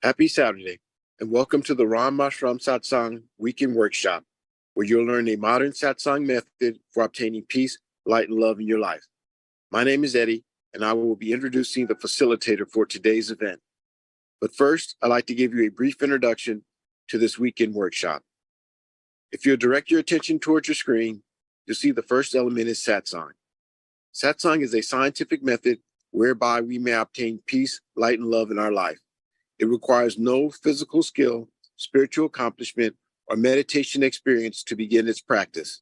Happy Saturday, and welcome to the Ram Ashram Satsang Weekend Workshop, where you'll learn a modern Satsang method for obtaining peace, light, and love in your life. My name is Eddie, and I will be introducing the facilitator for today's event. But first, I'd like to give you a brief introduction to this weekend workshop. If you'll direct your attention towards your screen, you'll see the first element is Satsang. Satsang is a scientific method whereby we may obtain peace, light, and love in our life. It requires no physical skill, spiritual accomplishment, or meditation experience to begin its practice.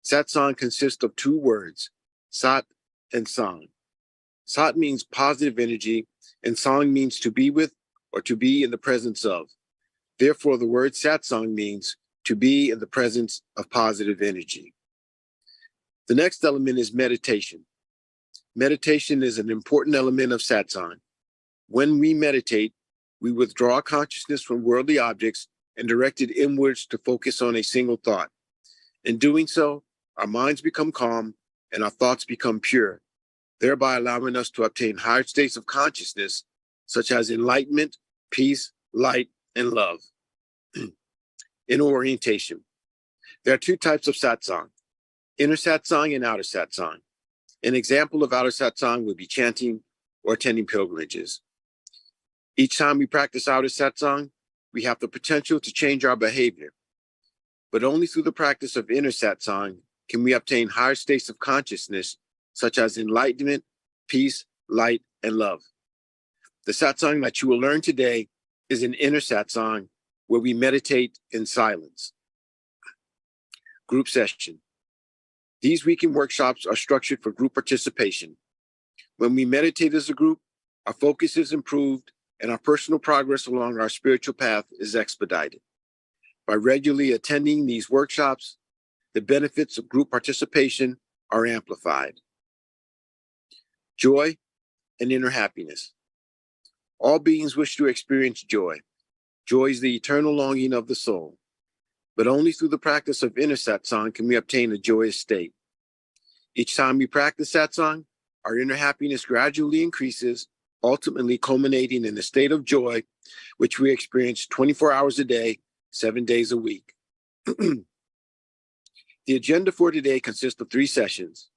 Satsang consists of two words, Sat and Sang. Sat means positive energy, and Sang means to be with or to be in the presence of. Therefore, the word Satsang means to be in the presence of positive energy. The next element is meditation. Meditation is an important element of Satsang. When we meditate, we withdraw consciousness from worldly objects and direct it inwards to focus on a single thought. In doing so, our minds become calm and our thoughts become pure, thereby allowing us to obtain higher states of consciousness, such as enlightenment, peace, light, and love. In orientation, there are two types of Satsang, inner Satsang and outer Satsang. An example of outer Satsang would be chanting or attending pilgrimages. Each time we practice outer Satsang, we have the potential to change our behavior. But only through the practice of inner Satsang can we obtain higher states of consciousness, such as enlightenment, peace, light, and love. The Satsang that you will learn today is an inner Satsang, where we meditate in silence. Group session. These weekend workshops are structured for group participation. When we meditate as a group, our focus is improved and our personal progress along our spiritual path is expedited. By regularly attending these workshops, the benefits of group participation are amplified. Joy and inner happiness. All beings wish to experience joy. Joy is the eternal longing of the soul. But only through the practice of inner Satsang can we obtain a joyous state. Each time we practice Satsang, our inner happiness gradually increases, ultimately culminating in a state of joy, which we experience 24 hours a day, 7 days a week. The agenda for today consists of 3 sessions: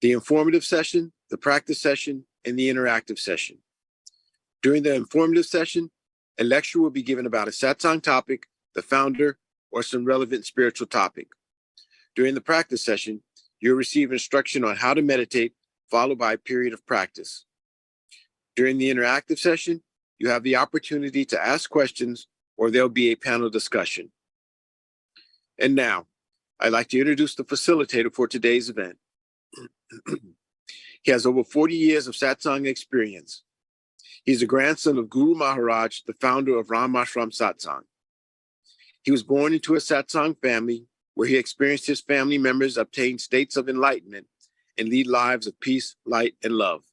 the informative session, the practice session, and the interactive session. During the informative session, a lecture will be given about a Satsang topic, the founder, or some relevant spiritual topic. During the practice session, you'll receive instruction on how to meditate, followed by a period of practice. During the interactive session, you have the opportunity to ask questions, or there'll be a panel discussion. And now, I'd like to introduce the facilitator for today's event. He has over 40 years of Satsang experience. He's the grandson of Guru Maharaj, the founder of Ram Ashram Satsang. He was born into a Satsang family where he experienced his family members obtain states of enlightenment and lead lives of peace, light, and love.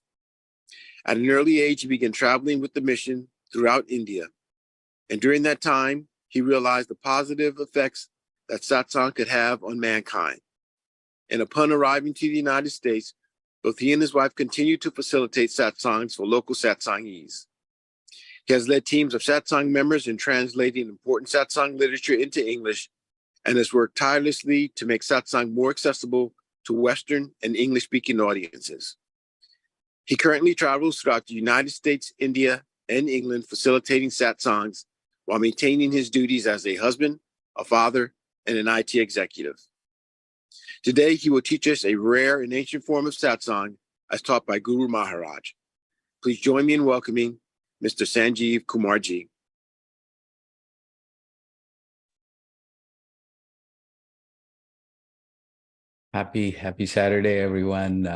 At an early age, he began traveling with the mission throughout India. And during that time, he realized the positive effects that Satsang could have on mankind. And upon arriving to the United States, both he and his wife continued to facilitate Satsangs for local Satsangees. He has led teams of Satsang members in translating important Satsang literature into English and has worked tirelessly to make Satsang more accessible to Western and English-speaking audiences. He currently travels throughout the United States, India, and England, facilitating Satsangs while maintaining his duties as a husband, a father, and an IT executive. Today, he will teach us a rare and ancient form of Satsang as taught by Guru Maharaj. Please join me in welcoming Mr. Sanjeev Kumarji. Happy Saturday, everyone.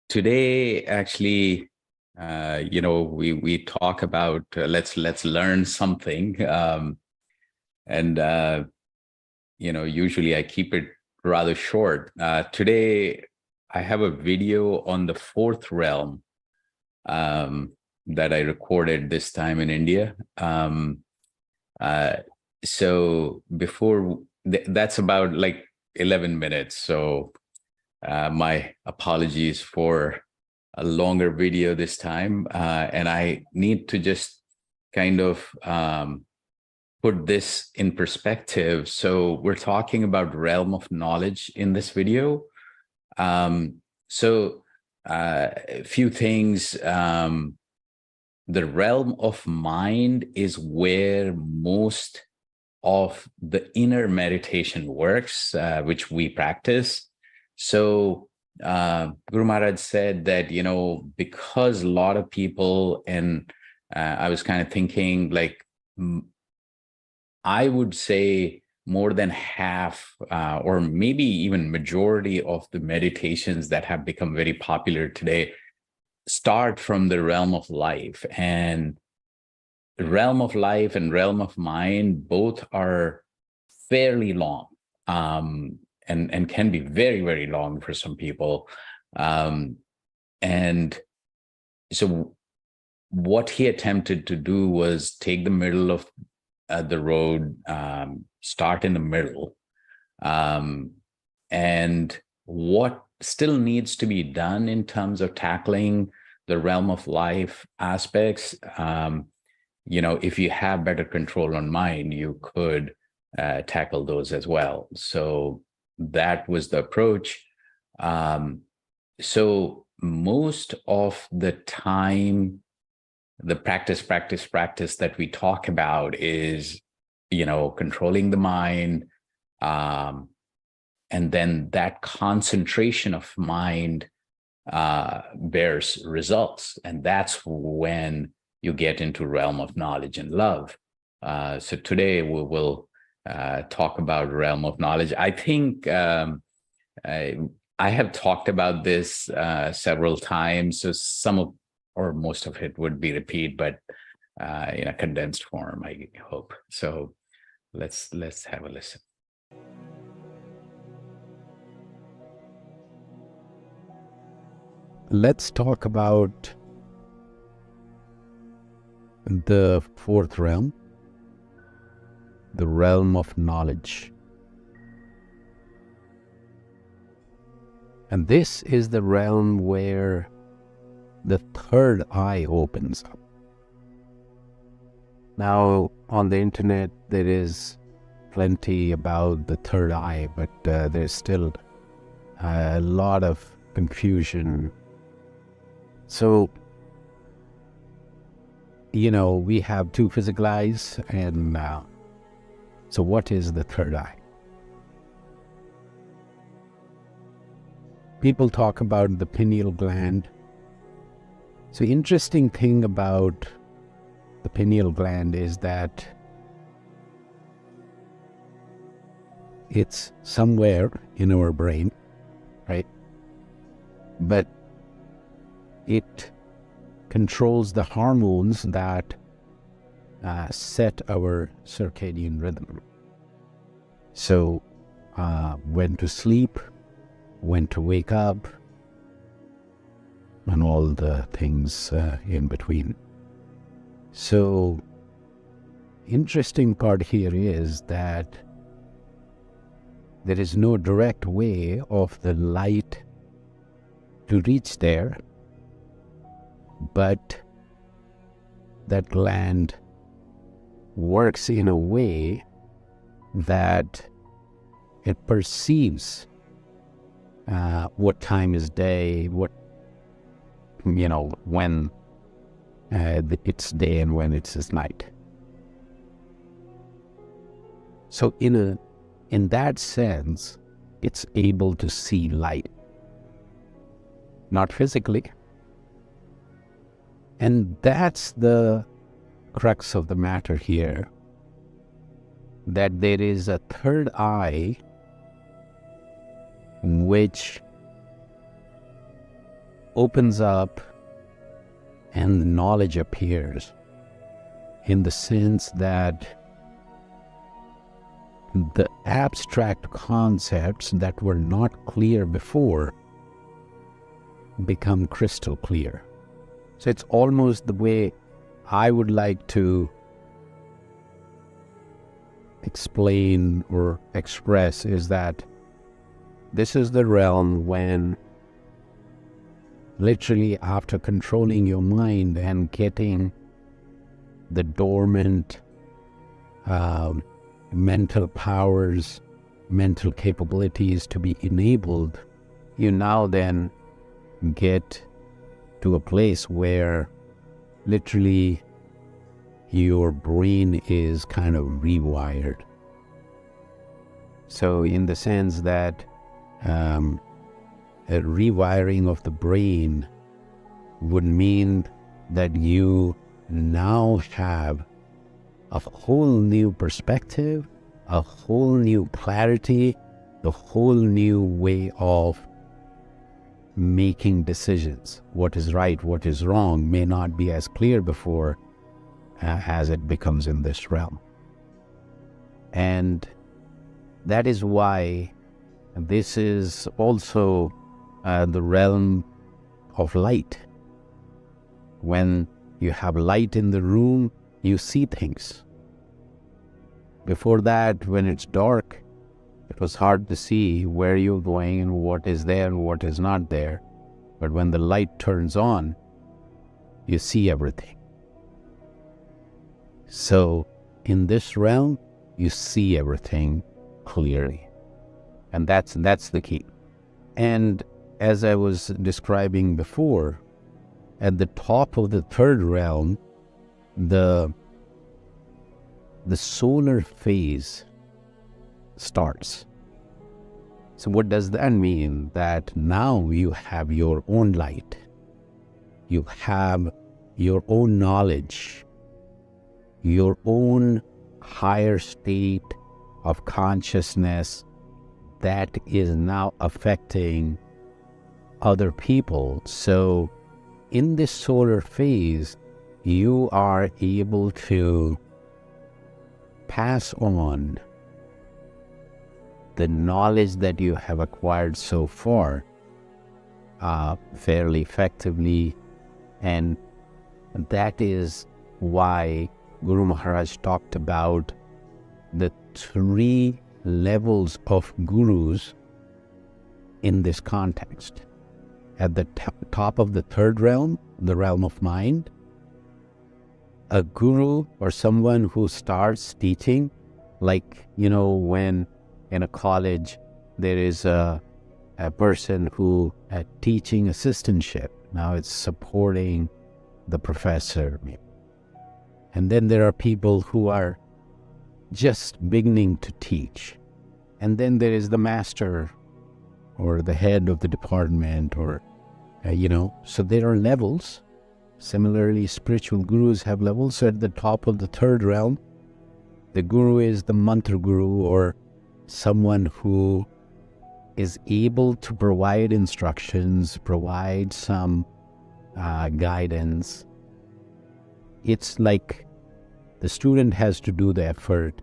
Today, actually, we talk about let's learn something, usually I keep it rather short. Today, I have a video on the 4th realm that I recorded this time in India. So before that's about like 11 minutes. So My apologies for a longer video this time. And I need to just kind of put this in perspective. So we're talking about realm of knowledge in this video. A few things. The realm of mind is where most of the inner meditation works, which we practice. So Guru Maharaj said that, because a lot of people, and I was kind of thinking, like, I would say more than half, or maybe even majority of the meditations that have become very popular today start from the realm of life. And realm of life and realm of mind both are fairly long, and can be very, very long for some people. And so what he attempted to do was take the middle of the road, start in the middle, and what still needs to be done in terms of tackling the realm of life aspects. If you have better control on mind, you could tackle those as well. So that was the approach. So most of the time, the practice that we talk about is, controlling the mind, and then that concentration of mind bears results. And that's when you get into realm of knowledge and love. So today we will talk about realm of knowledge. I think I have talked about this several times, so some of, or most of it would be repeat, but in a condensed form, I hope. So let's have a listen. Let's talk about the fourth realm, the realm of knowledge. And this is the realm where the third eye opens up. Now, on the internet, there is plenty about the third eye, but there's still a lot of confusion. So, we have two physical eyes, and so what is the third eye? People talk about the pineal gland. So interesting thing about the pineal gland is that it's somewhere in our brain, right? But it controls the hormones that set our circadian rhythm. So when to sleep, when to wake up, and all the things in between. So interesting part here is that there is no direct way of the light to reach there, but that gland works in a way that it perceives what time is day, when it's day and when it's night. So in that sense, it's able to see light, not physically. And that's the crux of the matter here, that there is a third eye which opens up and knowledge appears, in the sense that the abstract concepts that were not clear before become crystal clear. So it's almost the way I would like to explain or express is that This is the realm when literally after controlling your mind and getting the dormant mental powers, mental capabilities to be enabled, you now then get to a place where literally your brain is kind of rewired. So in the sense that a rewiring of the brain would mean that you now have a whole new perspective, a whole new clarity, the whole new way of making decisions. What is right, what is wrong may not be as clear before as it becomes in this realm. And that is why this is also the realm of light. When you have light in the room, you see things. Before that, when it's dark, it was hard to see where you're going and what is there and what is not there. But when the light turns on, you see everything. So in this realm, you see everything clearly. And that's the key. And as I was describing before, at the top of the third realm, the solar phase starts. So what does that mean? That now you have your own light. You have your own knowledge, your own higher state of consciousness that is now affecting other people. So in this solar phase, you are able to pass on the knowledge that you have acquired so far fairly effectively. And that is why Guru Maharaj talked about the 3 levels of gurus in this context. At the top of the third realm, the realm of mind, a guru or someone who starts teaching, like, when in a college there is a person who at teaching assistantship, now it's supporting the professor. And then there are people who are just beginning to teach. And then there is the master or the head of the department or, so there are levels. Similarly, spiritual gurus have levels. So at the top of the third realm, the guru is the mantra guru, or someone who is able to provide instructions, provide some guidance. It's like the student has to do the effort.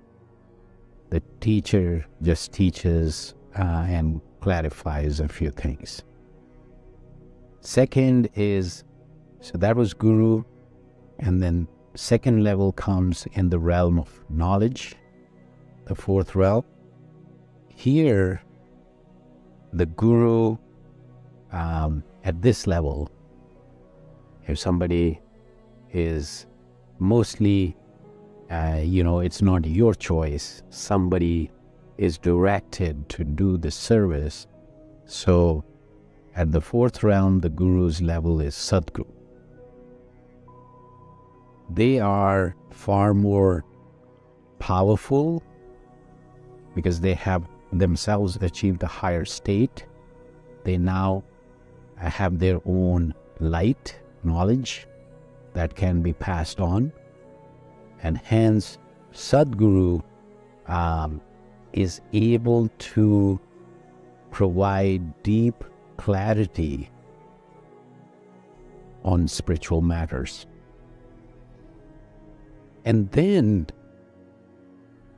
The teacher just teaches and clarifies a few things. Second is, so that was guru, and then second level comes in the realm of knowledge, the fourth realm. Here, the guru at this level, if somebody is mostly, it's not your choice, somebody is directed to do the service. So at the fourth realm, the guru's level is Sadguru. They are far more powerful because they have themselves achieved a higher state. They now have their own light, knowledge that can be passed on. And hence, Sadguru is able to provide deep clarity on spiritual matters. And then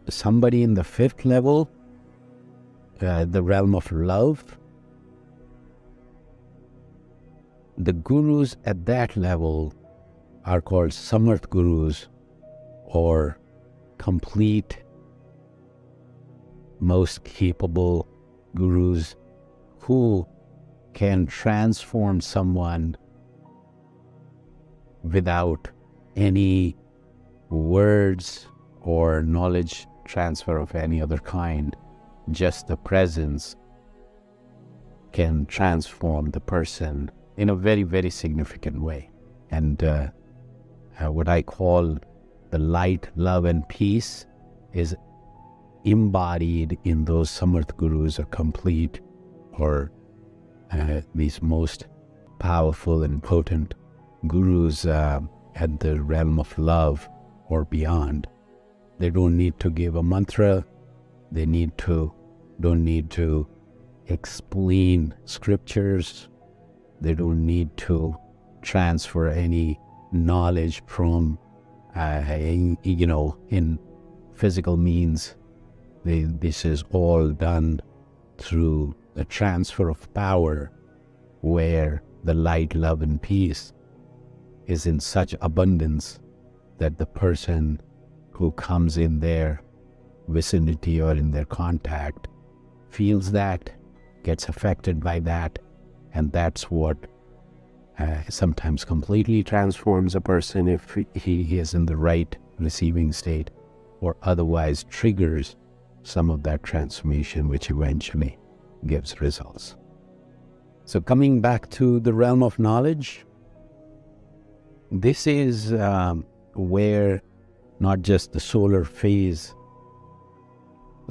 somebody in the fifth level, the realm of love, the gurus at that level are called Samarth gurus, or complete, most capable gurus. who can transform someone without any words or knowledge transfer of any other kind. Just the presence can transform the person in a very, very significant way. And what I call the light, love, and peace is embodied in those Samarth Gurus or complete or these most powerful and potent Gurus at the realm of love or beyond. They don't need to give a mantra. They don't need to explain scriptures. They don't need to transfer any knowledge from, in physical means. This is all done through the transfer of power, where the light, love, and peace is in such abundance that the person who comes in their vicinity or in their contact feels that, gets affected by that, and that's what sometimes completely transforms a person if he is in the right receiving state, or otherwise triggers some of that transformation, which eventually gives results. So coming back to the realm of knowledge, this is where not just the solar phase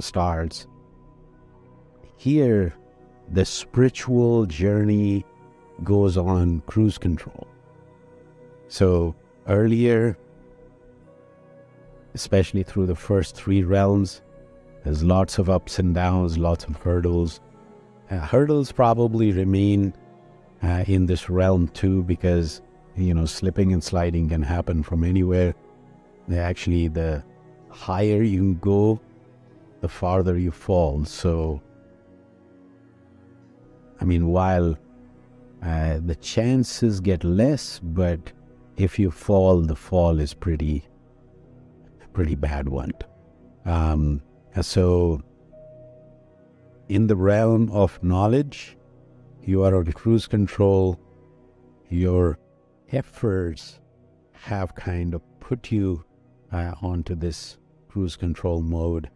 starts. Here, the spiritual journey goes on cruise control. So earlier, especially through the first three realms, there's lots of ups and downs, lots of hurdles. Hurdles probably remain in this realm too, because slipping and sliding can happen from anywhere. Actually, the higher you go, the farther you fall. So, while the chances get less, but if you fall, the fall is pretty bad one. So, in the realm of knowledge, you are on cruise control. Your efforts have kind of put you onto this cruise control mode.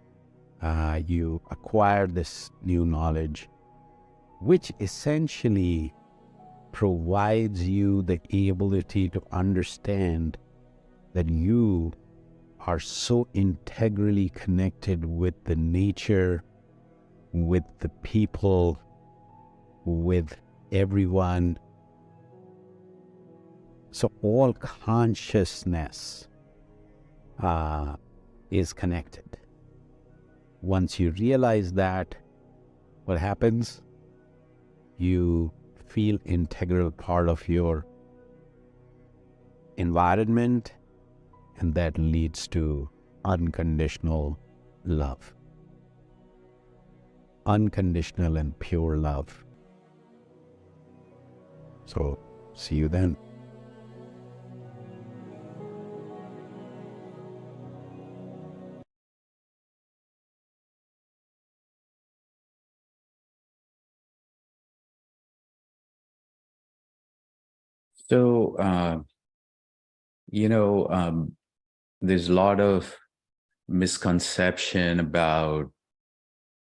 You acquire this new knowledge, which essentially provides you the ability to understand that you are so integrally connected with the nature, with the people, with everyone. So all consciousness is connected. Once you realize that, what happens? You feel integral part of your environment, and that leads to unconditional love. Unconditional and pure love. So, see you then. So, there's a lot of misconception about,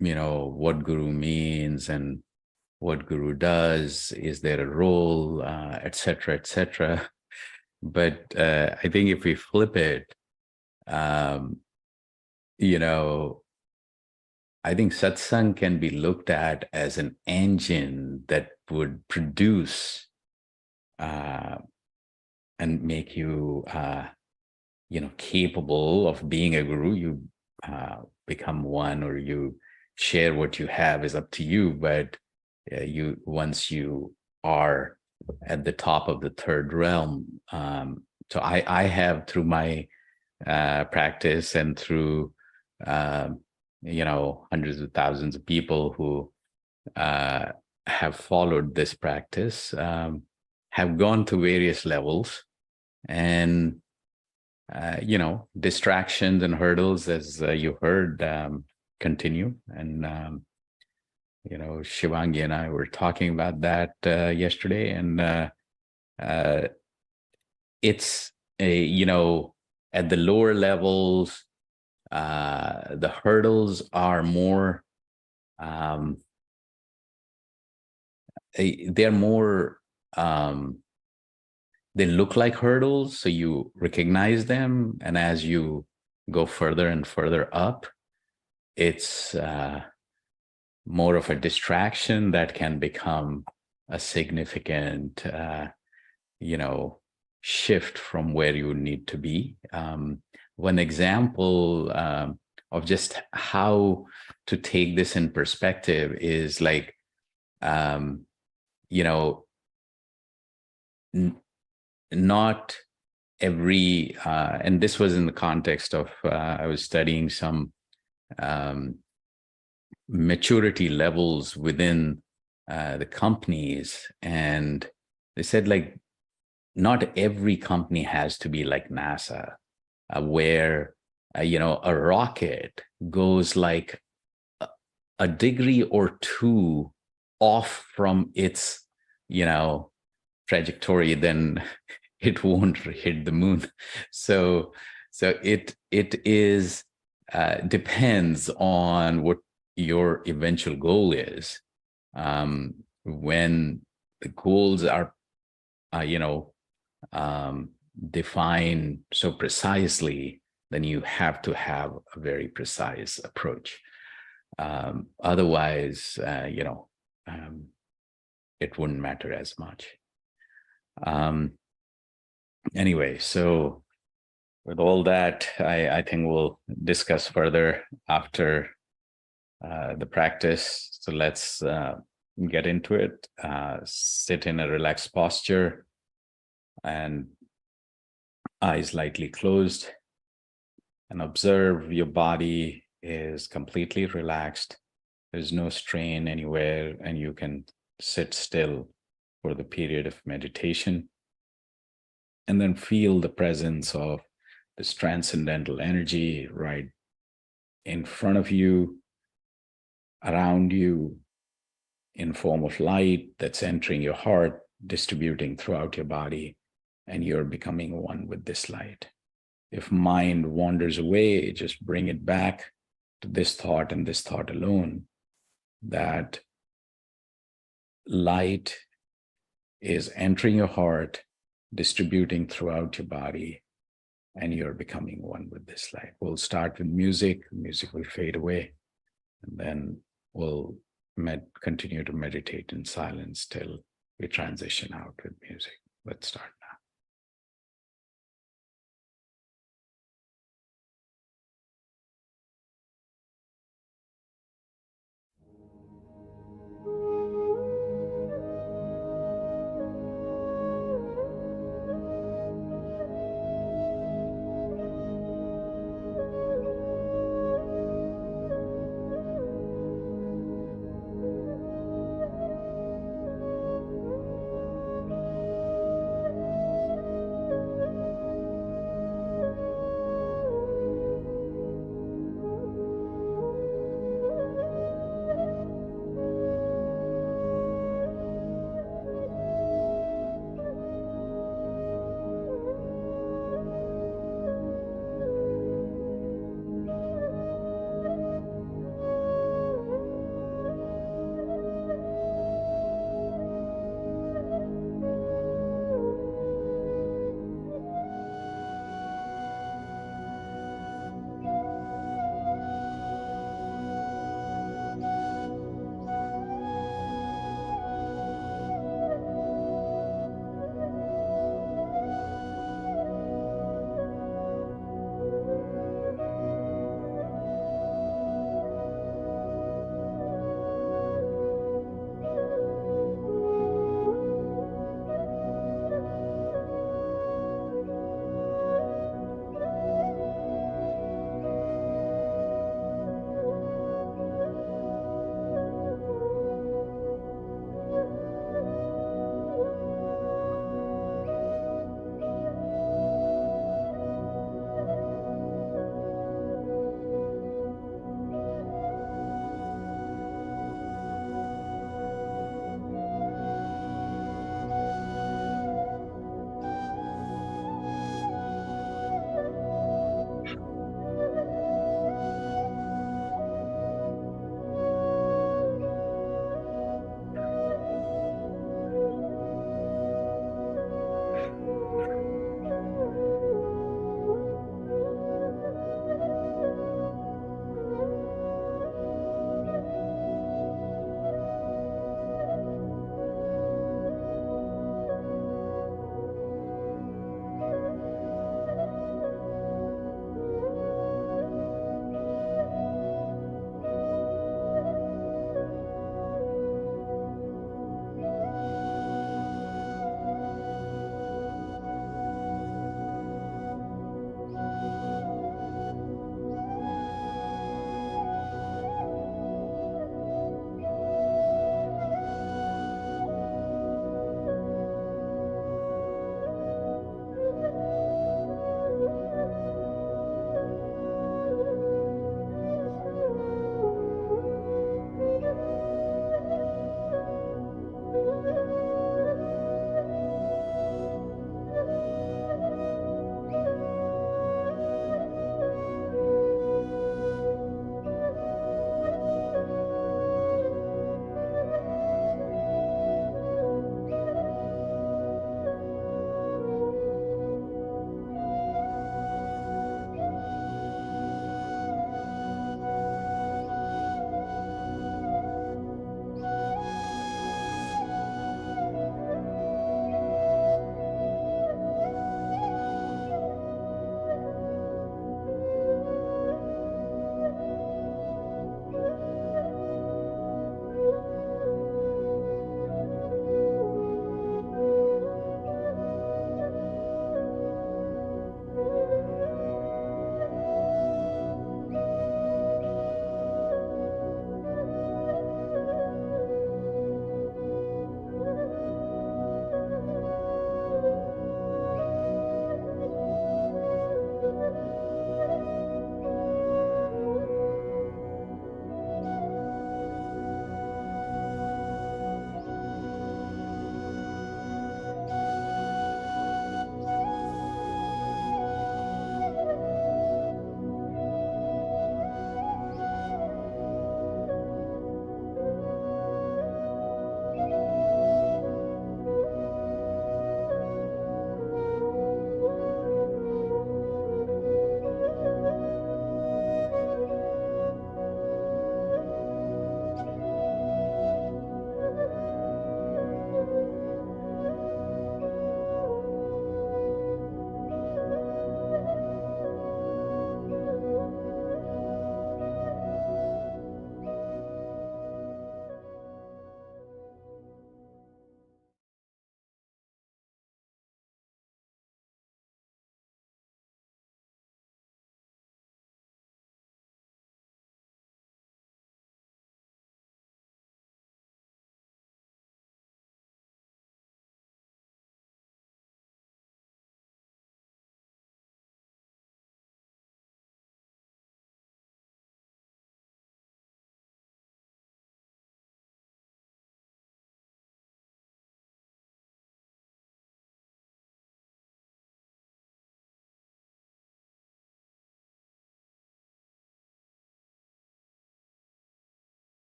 what guru means and what guru does. Is there a role, et cetera, et cetera. But I think if we flip it, I think satsang can be looked at as an engine that would produce and make you, capable of being a guru. You become one, or you share what you have, is up to you. But once you are at the top of the third realm, so I have, through my practice and through hundreds of thousands of people who have followed this practice, have gone to various levels, and distractions and hurdles, as you heard, continue. And Shivangi and I were talking about that yesterday, and it's at the lower levels, the hurdles are more. They're more. They look like hurdles, so you recognize them, and as you go further and further up, it's more of a distraction that can become a significant, shift from where you need to be. One example of just how to take this in perspective is like, not every, and this was in the context of, I was studying some maturity levels within the companies, and they said like not every company has to be like NASA, where a rocket goes like a degree or two off from its trajectory, then it won't hit the moon. So it is depends on what your eventual goal is. When the goals are defined so precisely, then you have to have a very precise approach. Otherwise, it wouldn't matter as much. Anyway, so with all that, I think we'll discuss further after the practice. So let's get into it. Sit in a relaxed posture and eyes lightly closed, and observe your body is completely relaxed. There's no strain anywhere, and you can sit still for the period of meditation. And then feel the presence of this transcendental energy right in front of you, around you, in form of light that's entering your heart, distributing throughout your body, and you're becoming one with this light. If mind wanders away, just bring it back to this thought and this thought alone, that light is entering your heart, distributing throughout your body, and you're becoming one with this light. We'll start with music. Music will fade away, and then we'll continue to meditate in silence till we transition out with music. Let's start now.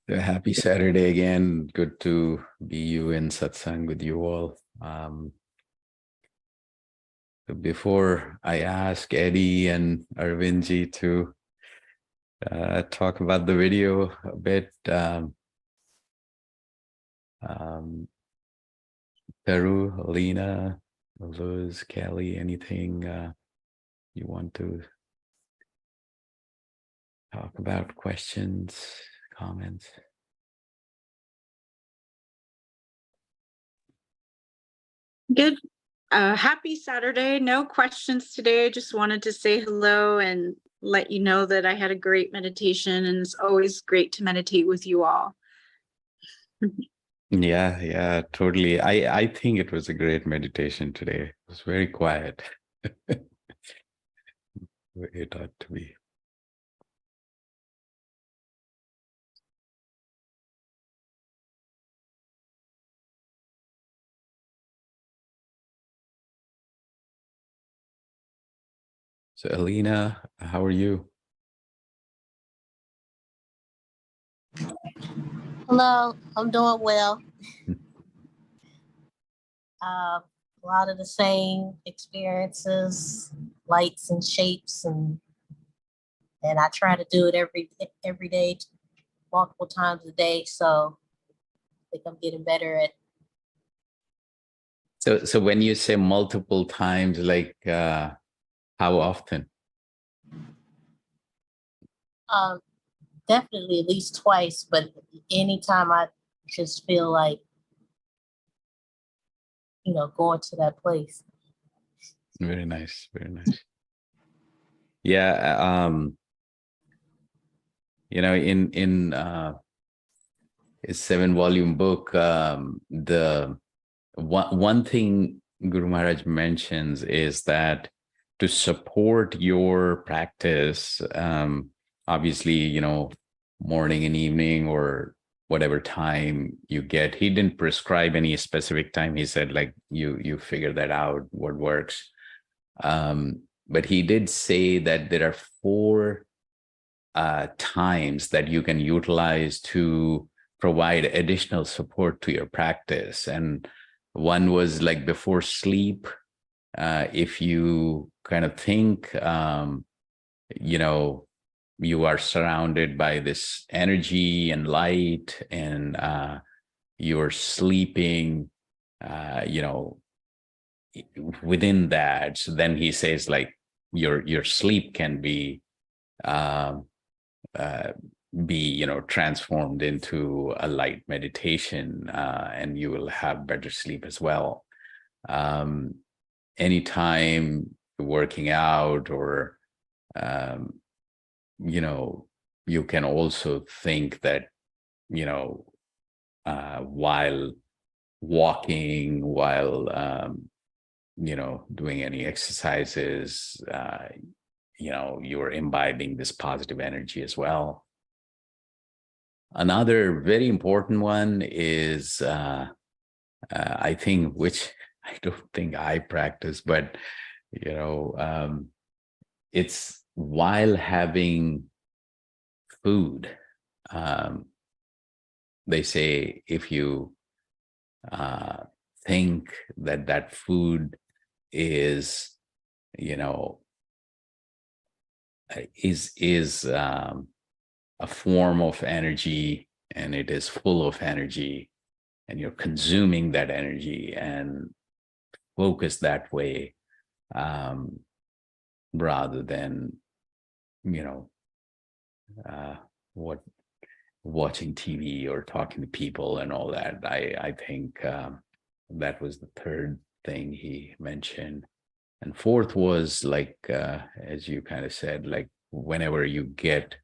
Happy Saturday again. Good to be you in Satsang with you all. Before I ask Eddie and Arvindji to talk about the video a bit, Peru, Alina, Luz, Kelly, anything you want to talk about? Questions, comments? Good. Happy Saturday. No questions today. Just wanted to say hello and let you know that I had a great meditation, and it's always great to meditate with you all. Yeah, totally. I think it was a great meditation today. It was very quiet. It ought to be. So, Alina, how are you? Hello, I'm doing well. A lot of the same experiences, lights and shapes, and I try to do it every day, multiple times a day. So I think I'm getting better at. So when you say multiple times, like how often? Definitely at least twice, but anytime I just feel like, going to that place. Very nice, very nice. Yeah, in his 7-volume book, the one thing Guru Maharaj mentions is that to support your practice, obviously, morning and evening or whatever time you get, he didn't prescribe any specific time. He said, like, you figure that out, what works. But he did say that there are 4 times that you can utilize to provide additional support to your practice. And one was like before sleep. If you kind of think, you are surrounded by this energy and light, and you're sleeping, within that. So then he says, like, your sleep can be transformed into a light meditation, and you will have better sleep as well. Anytime working out, or you can also think that, while walking, while doing any exercises, you're imbibing this positive energy as well. Another very important one is, I think, which I don't think I practice, but it's while having food. They say if you think that food is, a form of energy, and it is full of energy, and you're consuming that energy and focus that way, rather than watching TV or talking to people and all that. I think that was the third thing he mentioned. And fourth was, like, as you kind of said, like, whenever you get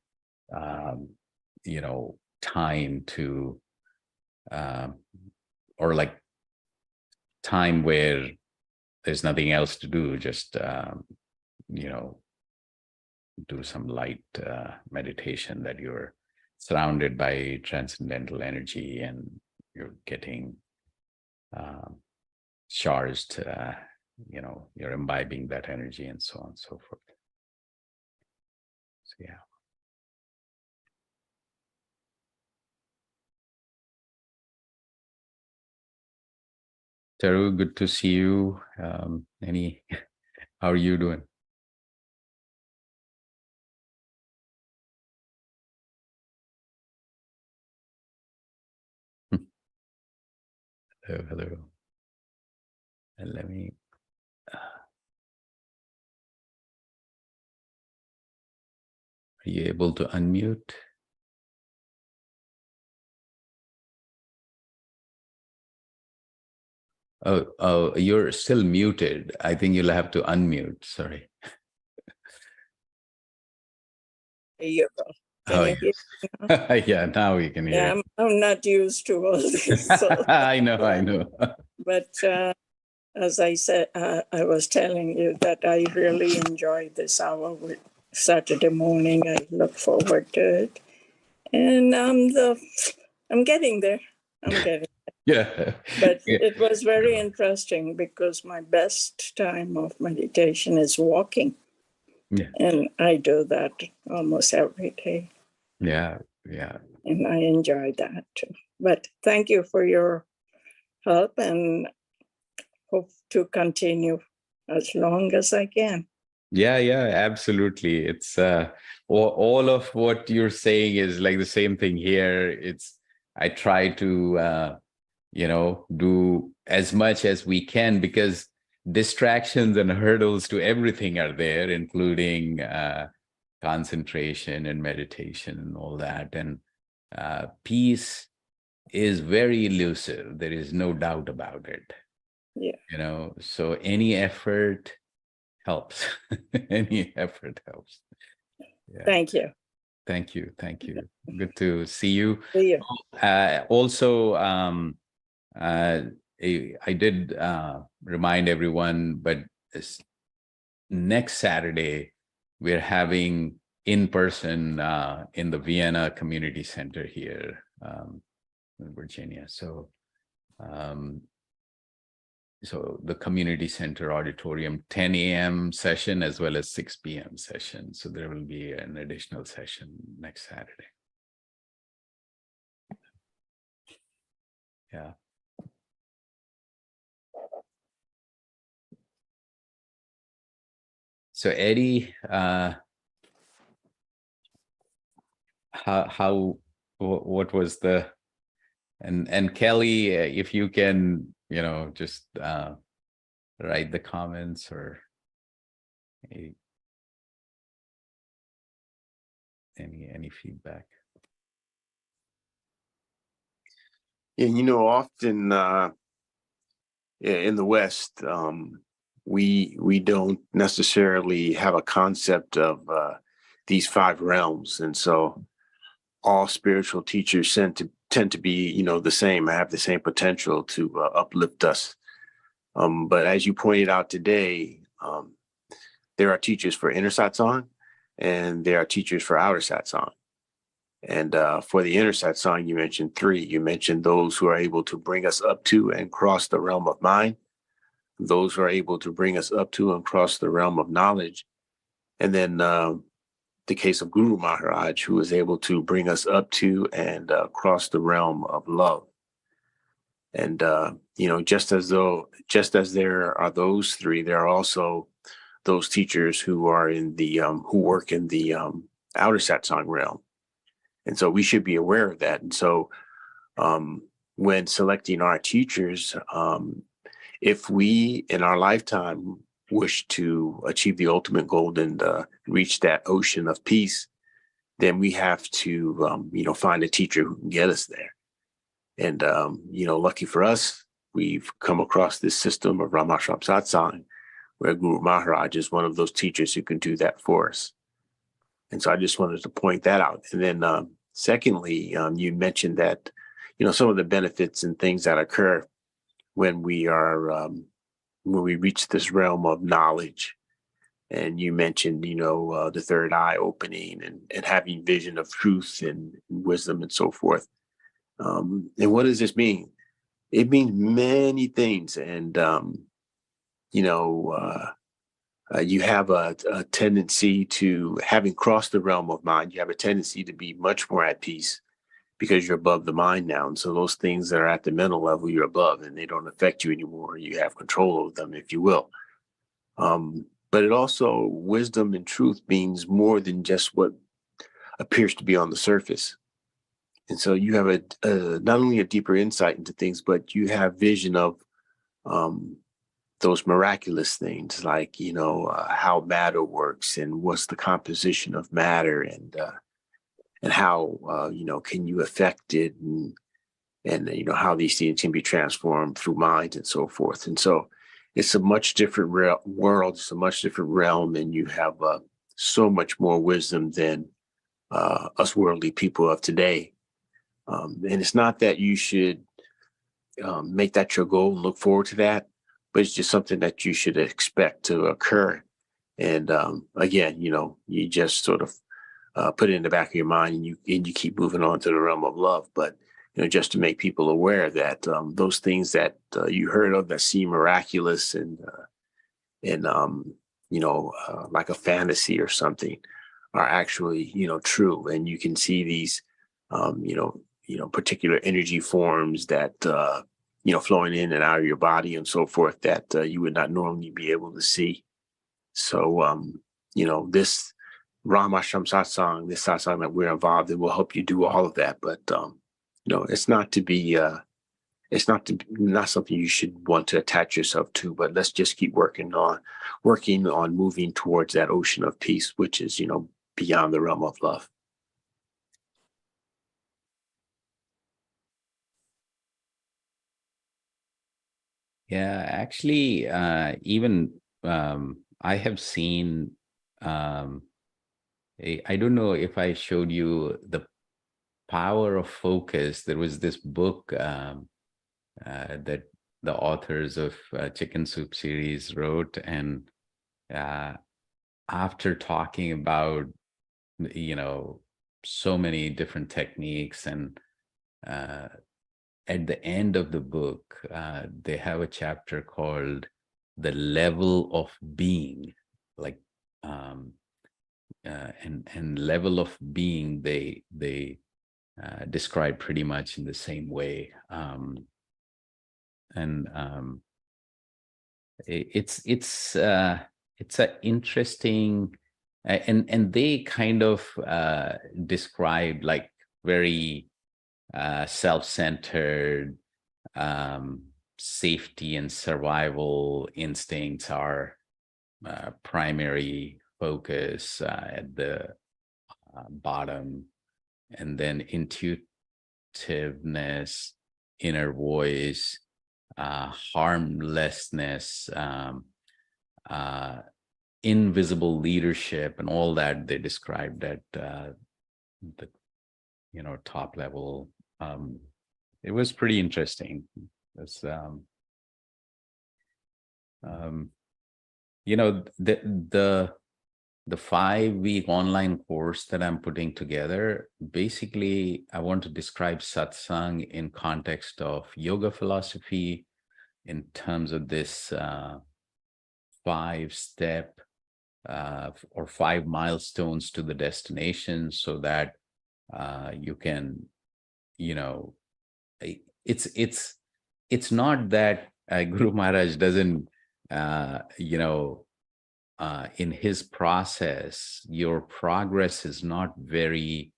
time to, or like time where there's nothing else to do, just do some light meditation, that you're surrounded by transcendental energy and you're getting charged, you're imbibing that energy, and so on and so forth. So yeah. Teru, good to see you. How are you doing? Hello, hello. And let me. Are you able to unmute? Oh, you're still muted. I think you'll have to unmute. Sorry. There you go. Oh, Can you hear? yes. Yeah, now we can hear. Yeah, I'm not used to all this. So. I know. But as I said, I was telling you that I really enjoy this hour with Saturday morning. I look forward to it, and I'm getting there. I'm getting. Yeah. But it was very interesting because my best time of meditation is walking. Yeah. And I do that almost every day. Yeah. And I enjoy that too. But thank you for your help and hope to continue as long as I can. Yeah, absolutely. It's all of what you're saying is like the same thing here. I try to do as much as we can because distractions and hurdles to everything are there, including concentration and meditation and all that. And peace is very elusive. There is no doubt about it. Yeah. So any effort helps. Any effort helps. Yeah. Thank you. Thank you. Good to see you. See you. Also, I did remind everyone, but next Saturday, we're having in person in the Vienna Community Center here in Virginia. So the community center auditorium, 10 a.m. session as well as 6 p.m. session. So there will be an additional session next Saturday. Yeah. So Eddie, what was and Kelly, if you can, just write the comments or any feedback. And often in the West, we don't necessarily have a concept of these 5 realms, and so all spiritual teachers tend to be the same, have the same potential to uplift us. But as you pointed out today, there are teachers for inner satsang, and there are teachers for outer satsang. And for the inner satsang, you mentioned 3. You mentioned those who are able to bring us up to and cross the realm of mind, those who are able to bring us up to and cross the realm of knowledge, and then the case of Guru Maharaj, who is able to bring us up to and cross the realm of love. And just as there are those 3, there are also those teachers who are in the who work in the outer satsang realm. And so we should be aware of that. And so when selecting our teachers, if we in our lifetime wish to achieve the ultimate goal and reach that ocean of peace, then we have to, find a teacher who can get us there. And, lucky for us, we've come across this system of Ramashram Satsang, where Guru Maharaj is one of those teachers who can do that for us. And so I just wanted to point that out. And then secondly, you mentioned that, some of the benefits and things that occur when we are when we reach this realm of knowledge. And you mentioned, the third eye opening and having vision of truth and wisdom and so forth. And what does this mean? It means many things. And, you have a tendency to, having crossed the realm of mind, you have a tendency to be much more at peace. because you're above the mind now. And so those things that are at the mental level, you're above, and they don't affect you anymore. You have control over them, if you will. But it also, wisdom and truth means more than just what appears to be on the surface. And so you have not only a deeper insight into things, but you have vision of those miraculous things, like, how matter works and what's the composition of matter, and how, can you affect it, and how these things can be transformed through mind and so forth. And so it's a much different world. It's a much different realm, and you have so much more wisdom than us worldly people of today. And it's not that you should make that your goal and look forward to that, but it's just something that you should expect to occur. And again, you just sort of put it in the back of your mind, and you keep moving on to the realm of love. But just to make people aware that those things that you heard of that seem miraculous and like a fantasy or something, are actually true. And you can see these particular energy forms that flowing in and out of your body and so forth that you would not normally be able to see. So this Ram Ashram Satsang, this satsang that we're involved in, will help you do all of that. But it's not to be not something you should want to attach yourself to. But let's just keep working on moving towards that ocean of peace, which is beyond the realm of love. Yeah, actually, even I have seen, I don't know if I showed you the power of focus. There was this book that the authors of Chicken Soup series wrote, and after talking about, so many different techniques, and at the end of the book, they have a chapter called "The Level of Being," like, and level of being they describe pretty much in the same way. It's an interesting, and they kind of describe like very self-centered, safety and survival instincts are primary focus at the bottom, and then intuitiveness, inner voice, harmlessness, invisible leadership, and all that they described at the top level. It was pretty interesting. It's the 5-week online course that I'm putting together, basically, I want to describe satsang in context of yoga philosophy, in terms of this 5-step or 5 milestones to the destination, so that you can, it's not that Guru Maharaj doesn't, in his process, your progress is not very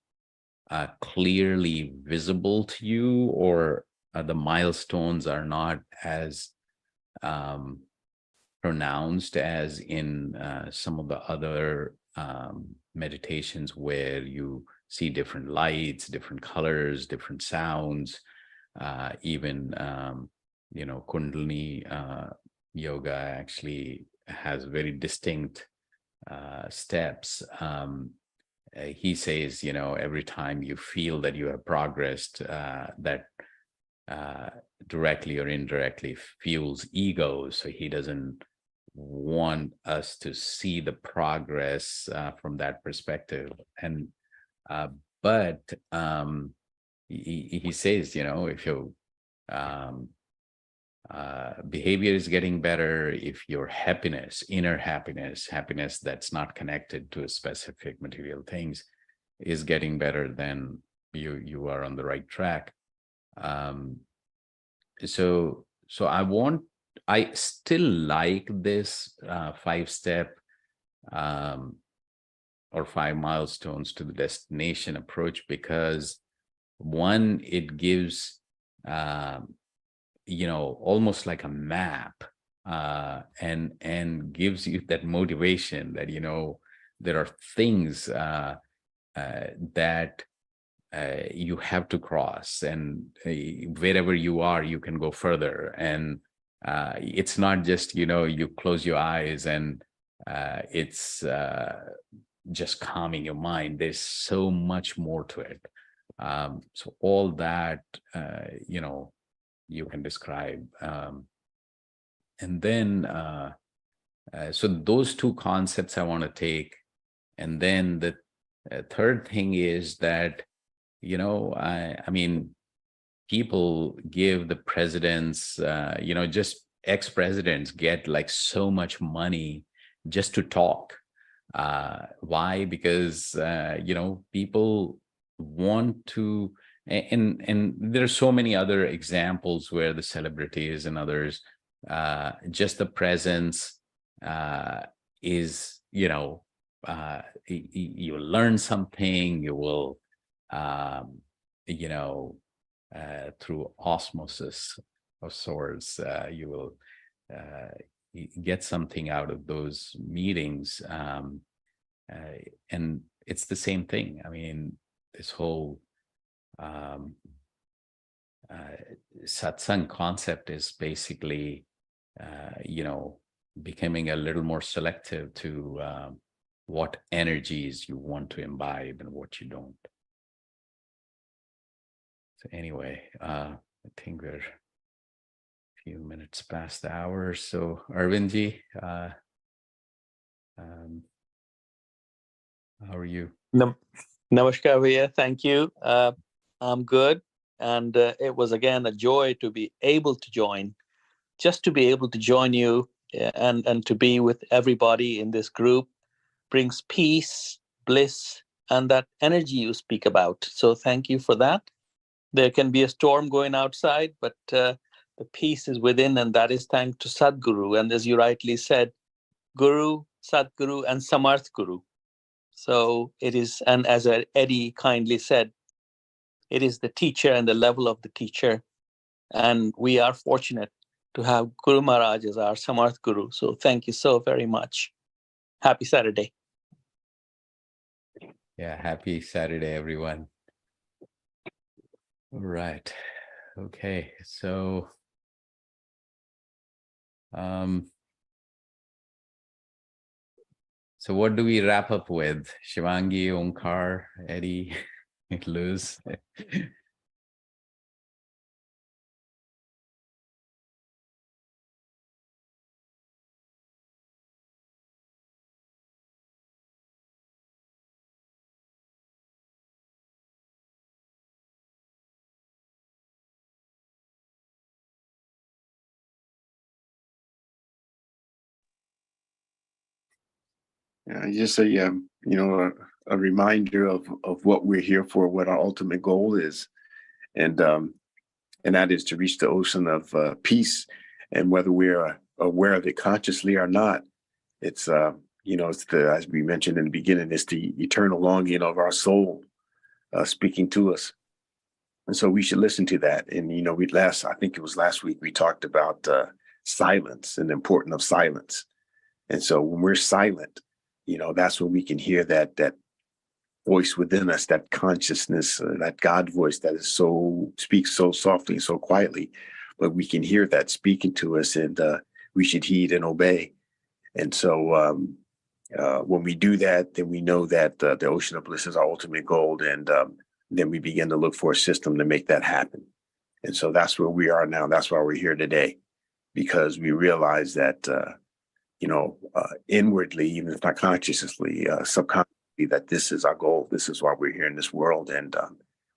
clearly visible to you, or the milestones are not as pronounced as in some of the other meditations, where you see different lights, different colors, different sounds, even Kundalini yoga actually has very distinct steps. He says, every time you feel that you have progressed, that directly or indirectly fuels ego. So he doesn't want us to see the progress from that perspective. And but he says, if your behavior is getting better, if your happiness, inner happiness that's not connected to specific material things, is getting better, then you are on the right track. So I still like this 5-step or 5 milestones to the destination approach, because one, it gives almost like a map, and gives you that motivation that there are things that you have to cross, and wherever you are, you can go further. And it's not just you close your eyes and it's just calming your mind. There's so much more to it. So all that you can describe, and then so those two concepts I want to take. And then the third thing is that I mean, people give the presidents, just ex-presidents get like so much money just to talk. Why? Because people want to, and there are so many other examples where the celebrities and others, just the presence is, you learn something, you will through osmosis of sorts, you will get something out of those meetings. And it's the same thing. I mean, this whole satsang concept is basically, becoming a little more selective to what energies you want to imbibe and what you don't. So anyway, I think we're a few minutes past the hour. So Arvindji, how are you? Namaskar, Bhaiya. Thank you. I'm good. And it was again a joy to be able to join, just to be able to join you and to be with everybody in this group brings peace, bliss, and that energy you speak about. So thank you for that. There can be a storm going outside, but the peace is within, and that is thanks to Sadguru. And as you rightly said, Guru, Sadguru, and Samarth Guru. So it is, and as Eddie kindly said, it is the teacher and the level of the teacher. And we are fortunate to have Guru Maharaj as our Samarth Guru. So thank you so very much. Happy Saturday. Yeah, happy Saturday, everyone. All right. Okay, so so what do we wrap up with? Shivangi, Omkar, Eddie, Luz? Just a reminder of what we're here for, what our ultimate goal is, and that is to reach the ocean of peace. And whether we're aware of it consciously or not, it's it's the, as we mentioned in the beginning, it's the eternal longing of our soul speaking to us. And so we should listen to that. And I think it was last week, we talked about silence and the importance of silence. And so when we're silent, that's when we can hear that voice within us, that consciousness, that God voice that is speaks so softly and so quietly, but we can hear that speaking to us, and we should heed and obey. And so when we do that, then we know that the ocean of bliss is our ultimate goal, and then we begin to look for a system to make that happen. And so that's where we are now. That's why we're here today, because we realize that inwardly, even if not consciously, subconsciously, that this is our goal. This is why we're here in this world. And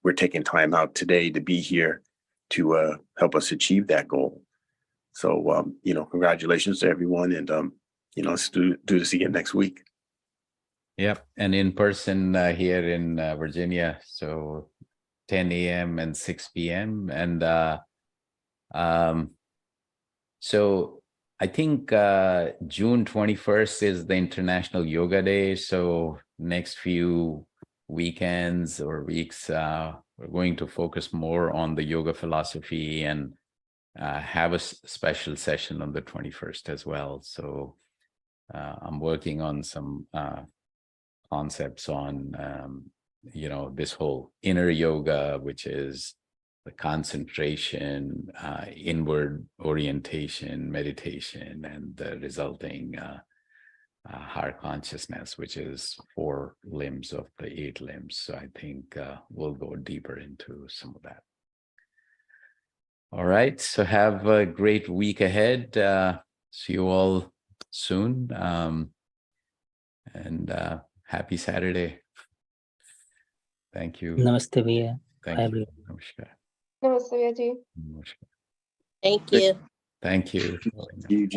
we're taking time out today to be here to help us achieve that goal. So, congratulations to everyone. And, let's do this again next week. Yep. And in person here in Virginia. So 10 a.m. and 6 p.m. And so I think June 21st is the International Yoga Day. So next few weekends or weeks, we're going to focus more on the yoga philosophy and have a special session on the 21st as well. So I'm working on some concepts on, this whole inner yoga, which is the concentration, inward orientation, meditation, and the resulting higher consciousness, which is 4 limbs of the 8 limbs. So I think we'll go deeper into some of that. All right. So have a great week ahead. See you all soon. And happy Saturday. Thank you. Namaste भैया. Thank Bye you. everyone. Namaskar. Namaste, Vijay. Namaskar. Thank you. Thank you. UG.